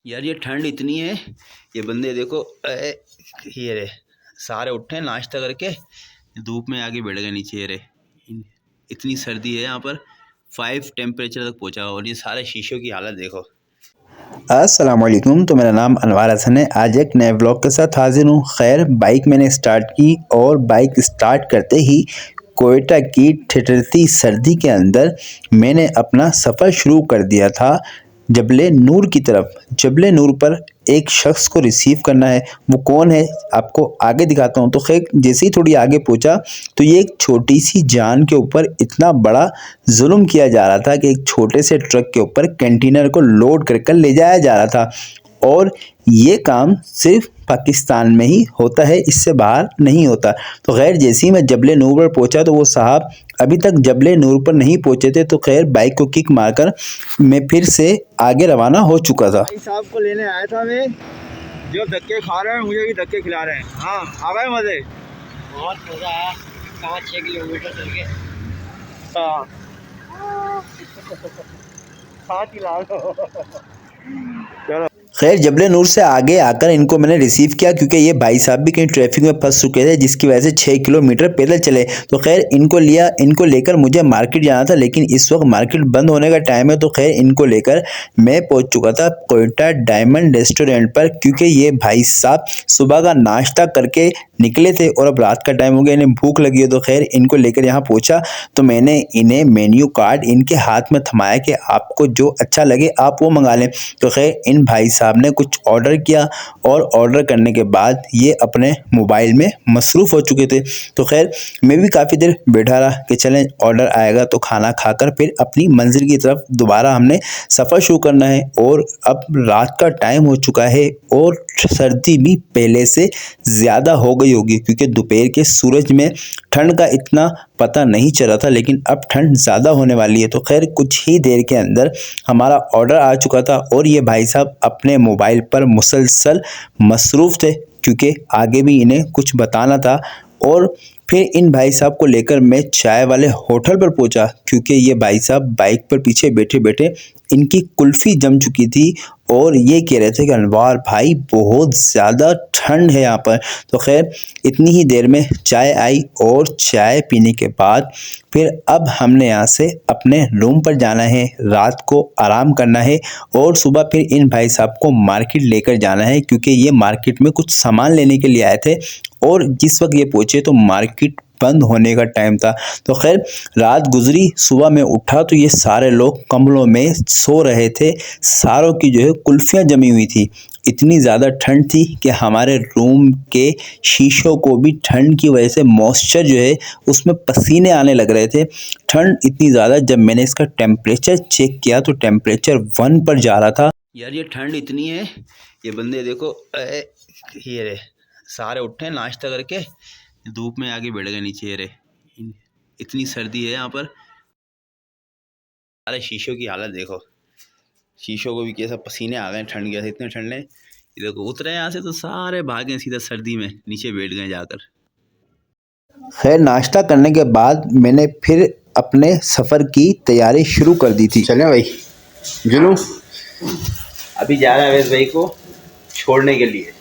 यार ये ठंड इतनी है, ये बंदे देखो ये रे सारे उठे नाश्ता करके धूप में आके बैठ गए नीचे। ये रे इतनी सर्दी है यहाँ पर, 5 टेम्परेचर तक पहुँचा और ये सारे शीशों की हालत देखो। अस्सलाम वालेकुम। तो मेरा नाम अनवार हसन है। आज एक नए व्लॉग के साथ हाजिर हूँ। खैर, बाइक मैंने स्टार्ट की और बाइक स्टार्ट करते ही कोयटा की ठिठुरती सर्दी के अंदर मैंने अपना सफ़र शुरू कर दिया था जबले नूर की तरफ। जबले नूर पर एक शख्स को रिसीव करना है। वो कौन है आपको आगे दिखाता हूँ। तो खैर, जैसे ही थोड़ी आगे पहुँचा तो ये एक छोटी सी जान के ऊपर इतना बड़ा जुल्म किया जा रहा था कि एक छोटे से ट्रक के ऊपर कंटेनर को लोड कर ले जाया जा रहा था। और ये काम सिर्फ पाकिस्तान में ही होता है, इससे बाहर नहीं होता। तो खैर, जैसे ही मैं जबले नूर पर पहुंचा तो वो साहब अभी तक जबले नूर पर नहीं पहुंचे थे। तो खैर, बाइक को किक मारकर मैं फिर से आगे रवाना हो चुका था। भाई साहब को लेने आया था मैं, जो धक्के खा रहे हैं मुझे भी धक्के खिला रहे हैं। हाँ, आ गए मजे, बहुत मज़ा आया। 5-6 किलोमीटर चल के चलो। खैर, जबले नूर से आगे आकर इनको मैंने रिसीव किया क्योंकि ये भाई साहब भी कहीं ट्रैफिक में फंस चुके थे, जिसकी वजह से 6 किलोमीटर पैदल चले। तो खैर, इनको लिया, इनको लेकर मुझे मार्केट जाना था, लेकिन इस वक्त मार्केट बंद होने का टाइम है। तो खैर, इनको लेकर मैं पहुंच चुका था कोयटा डायमंड रेस्टोरेंट पर, क्योंकि ये भाई साहब सुबह का नाश्ता करके निकले थे और अब रात का टाइम हो गया, इन्हें भूख लगी है। तो खैर, इनको लेकर यहाँ पहुँचा तो मैंने इन्हें मेन्यू कार्ड इनके हाथ में थमाया कि आपको जो अच्छा लगे आप वो मंगा लें। तो खैर, इन भाई साहब ने कुछ ऑर्डर किया और ऑर्डर करने के बाद ये अपने मोबाइल में मसरूफ़ हो चुके थे। तो खैर, मैं भी काफ़ी देर बैठा रहा कि चलें ऑर्डर आएगा तो खाना खाकर फिर अपनी मंजिल की तरफ दोबारा हमने सफ़र शुरू करना है। और अब रात का टाइम हो चुका है और सर्दी भी पहले से ज़्यादा हो गई होगी, क्योंकि दोपहर के सूरज में ठंड का इतना पता नहीं चला था, लेकिन अब ठंड ज़्यादा होने वाली है। तो खैर, कुछ ही देर के अंदर हमारा ऑर्डर आ चुका था और ये भाई साहब अपने मोबाइल पर मुसलसल मसरूफ़ थे, क्योंकि आगे भी इन्हें कुछ बताना था। और फिर इन भाई साहब को लेकर मैं चाय वाले होटल पर पहुंचा, क्योंकि ये भाई साहब बाइक पर पीछे बैठे बैठे इनकी कुल्फ़ी जम चुकी थी और ये कह रहे थे कि अनवार भाई बहुत ज़्यादा ठंड है यहाँ पर। तो खैर, इतनी ही देर में चाय आई और चाय पीने के बाद फिर अब हमने यहाँ से अपने रूम पर जाना है, रात को आराम करना है और सुबह फिर इन भाई साहब को मार्केट लेकर जाना है, क्योंकि ये मार्केट में कुछ सामान लेने के लिए आए थे और जिस वक्त ये पहुँचे तो मार्केट बंद होने का टाइम था। तो खैर, रात गुजरी, सुबह में उठा तो ये सारे लोग कम्बलों में सो रहे थे। सारों की जो है कुल्फियाँ जमी हुई थी। इतनी ज़्यादा ठंड थी कि हमारे रूम के शीशों को भी ठंड की वजह से मॉइस्चर जो है उसमें पसीने आने लग रहे थे। ठंड इतनी ज़्यादा, जब मैंने इसका टेम्परेचर चेक किया तो टेम्परेचर 1 पर जा रहा था। यार ये ठंड इतनी है, ये बंदे देखो ये रे सारे उठे नाश्ता करके धूप में आके बैठ गए नीचे। ये रे इतनी सर्दी है यहाँ पर, सारे शीशों की हालत देखो। शीशों को भी कैसा पसीने आ गए ठंड के, इतने ठंड है। ये देखो उतरे यहाँ से तो सारे भागे सीधा सर्दी में नीचे बैठ गए जाकर। खैर, नाश्ता करने के बाद मैंने फिर अपने सफ़र की तैयारी शुरू कर दी थी। चलें भाई, जुनू अभी जा रहा है अवैध भाई को छोड़ने के लिए।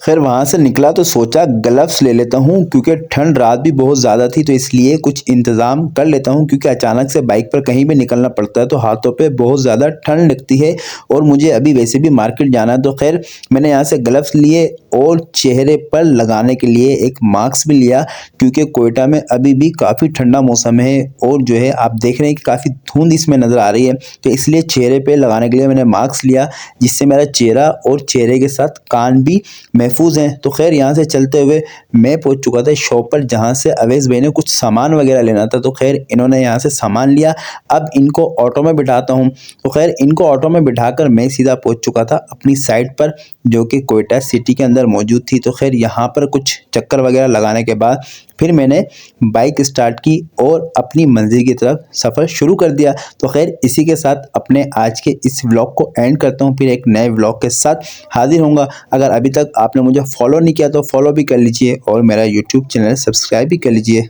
खैर, वहाँ से निकला तो सोचा ग्लव्स ले लेता हूँ, क्योंकि ठंड रात भी बहुत ज़्यादा थी, तो इसलिए कुछ इंतज़ाम कर लेता हूँ, क्योंकि अचानक से बाइक पर कहीं भी निकलना पड़ता है तो हाथों पे बहुत ज़्यादा ठंड लगती है और मुझे अभी वैसे भी मार्केट जाना है। तो खैर, मैंने यहाँ से ग्लव्स लिए और चेहरे पर लगाने के लिए एक मास्क भी लिया, क्योंकि कोयटा में अभी भी काफ़ी ठंडा मौसम है और जो है आप देख रहे हैं कि काफ़ी धुंध इसमें नज़र आ रही है। तो इसलिए चेहरे पर लगाने के लिए मैंने मास्क लिया, जिससे मेरा चेहरा और चेहरे के साथ कान भी महफूज हैं। तो खैर, यहाँ से चलते हुए मैं पहुँच चुका था शॉप पर, जहाँ से अवैस भाई ने कुछ सामान वगैरह लेना था। तो खैर, इन्होंने यहाँ से सामान लिया। अब इनको ऑटो में बिठाता हूँ। तो खैर, इनको ऑटो में बिठाकर मैं सीधा पहुँच चुका था अपनी साइट पर, जो कि कोयटा सिटी के अंदर मौजूद थी। तो खैर, यहाँ पर कुछ चक्कर वगैरह लगाने के बाद फिर मैंने बाइक स्टार्ट की और अपनी मंजिल की तरफ सफ़र शुरू कर दिया। तो खैर, इसी के साथ अपने आज के इस व्लॉग को एंड करता हूँ। फिर एक नए व्लॉग के साथ हाजिर होऊंगा। अगर अभी तक आपने मुझे फॉलो नहीं किया तो फॉलो भी कर लीजिए और मेरा यूट्यूब चैनल सब्सक्राइब भी कर लीजिए।